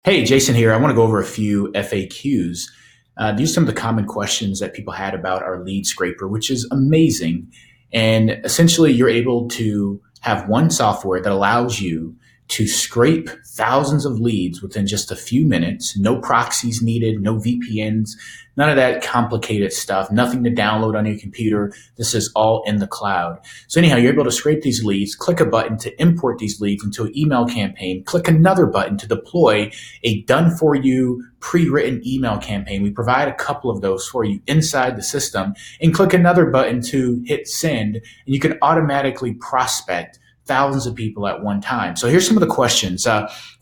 Hey, Jason here. I want to go over a few FAQs. These are some of the common questions that people had about our lead scraper, which is amazing. And essentially, you're able to have one software that allows you to scrape thousands of leads within just a few minutes. No proxies needed, no VPNs, none of that complicated stuff, nothing to download on your computer. This is all in the cloud. So anyhow, you're able to scrape these leads, click a button to import these leads into an email campaign, click another button to deploy a done for you pre-written email campaign. We provide a couple of those for you inside the system, and click another button to hit send, and you can automatically prospect thousands of people at one time. So here's some of the questions.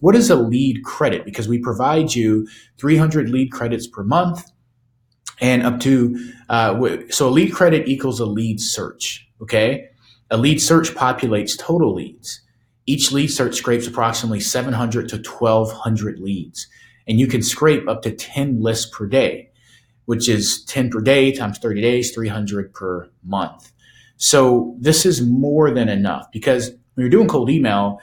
What is a lead credit? Because we provide you 300 lead credits per month and up to, so a lead credit equals a lead search. Okay. A lead search populates total leads. Each lead search scrapes approximately 700 to 1200 leads, and you can scrape up to 10 lists per day, which is 10 per day times 30 days, 300 per month. So this is more than enough, because when you're doing cold email,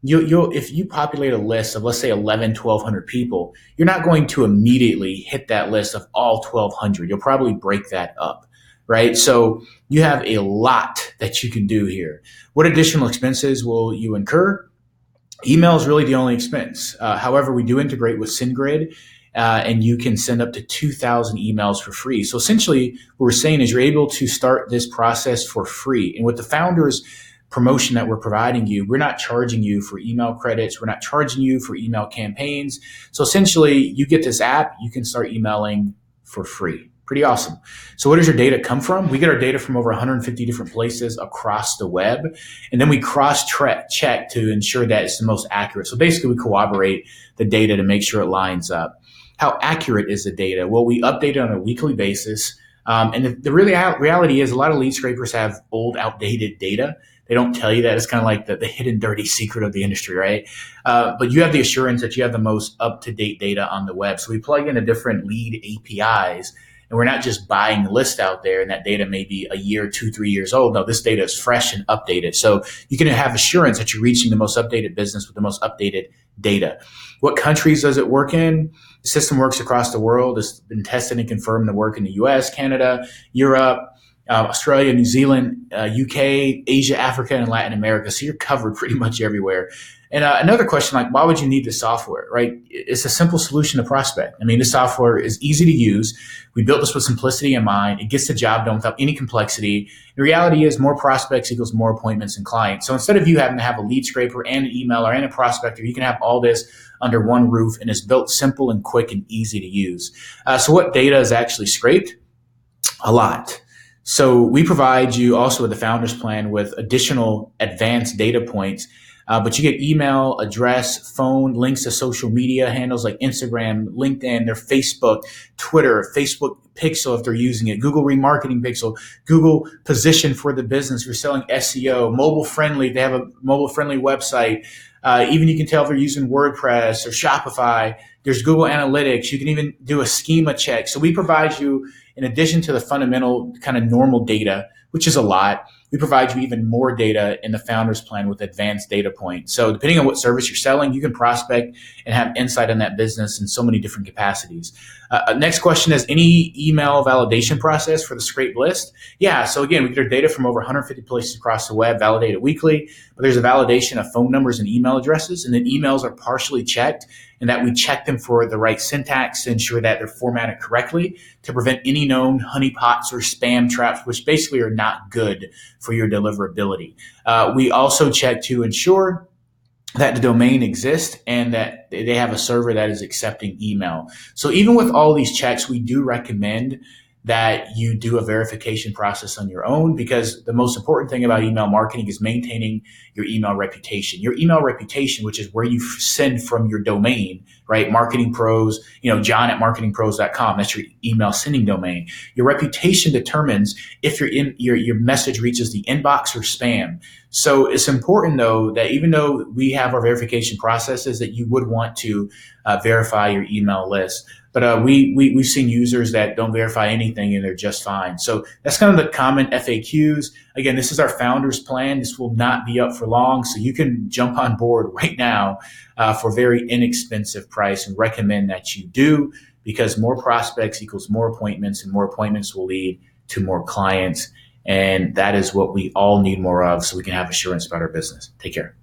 you'll if you populate a list of, let's say, 1,200 people, you're not going to immediately hit that list of all 1,200. You'll probably break that up, right? So you have a lot that you can do here. What additional expenses will you incur? Email is really the only expense. However, we do integrate with SendGrid, and you can send up to 2,000 emails for free. So essentially, what we're saying is you're able to start this process for free. And with the founders promotion that we're providing you, we're not charging you for email credits. We're not charging you for email campaigns. So essentially, you get this app, you can start emailing for free. Pretty awesome. So where does your data come from? We get our data from over 150 different places across the web, and then we cross-check to ensure that it's the most accurate. So basically, we corroborate the data to make sure it lines up. How accurate is the data? Well, we update it on a weekly basis. And the reality is a lot of lead scrapers have old, outdated data. They don't tell you that. It's kind of like the hidden, dirty secret of the industry, right? But you have the assurance that you have the most up-to-date data on the web. So we plug into different lead APIs, and we're not just buying the list out there and that data may be a year, 2, 3 years old. No, this data is fresh and updated. So you can have assurance that you're reaching the most updated business with the most updated data. What countries does it work in? The system works across the world. It's been tested and confirmed to work in the US, Canada, Europe, Australia, New Zealand, UK, Asia, Africa, and Latin America. So you're covered pretty much everywhere. And another question, like, why would you need this software, right? It's a simple solution to prospect. I mean, this software is easy to use. We built this with simplicity in mind. It gets the job done without any complexity. The reality is more prospects equals more appointments and clients. So instead of you having to have a lead scraper and an emailer and a prospector, you can have all this under one roof, and it's built simple and quick and easy to use. So what data is actually scraped? A lot. So we provide you also with the founders plan with additional advanced data points, but you get email, address, phone, links to social media handles like Instagram, LinkedIn, their Facebook, Twitter, Facebook Pixel if they're using it, Google Remarketing Pixel, Google Position for the business. If you're selling SEO, mobile friendly, they have a mobile friendly website. Even you can tell if they're using WordPress or Shopify. There's Google Analytics. You can even do a schema check. So we provide you, in addition to the fundamental kind of normal data, which is a lot, we provide you even more data in the founders plan with advanced data points. So depending on what service you're selling, you can prospect and have insight on that business in so many different capacities. Next question is, any email validation process for the scraped list? Yeah. So again, we get our data from over 150 places across the web, validated weekly, but there's a validation of phone numbers and email addresses, and then emails are partially checked, and that we check them for the right syntax to ensure that they're formatted correctly to prevent any known honeypots or spam traps, which basically are not good for your deliverability. We also check to ensure that the domain exists and that they have a server that is accepting email. So even with all these checks, we do recommend that you do a verification process on your own, because the most important thing about email marketing is maintaining your email reputation. Your email reputation, which is where you send from your domain, right? Marketing Pros, John at marketingpros.com. That's your email sending domain. Your reputation determines if your message reaches the inbox or spam. So it's important, though, that even though we have our verification processes, that you would want to verify your email list. But we've seen users that don't verify anything and they're just fine. So that's kind of the common FAQs. Again, this is our founder's plan. This will not be up for long. So you can jump on board right now for a very inexpensive price, and recommend that you do, because more prospects equals more appointments, and more appointments will lead to more clients. And that is what we all need more of, so we can have assurance about our business. Take care.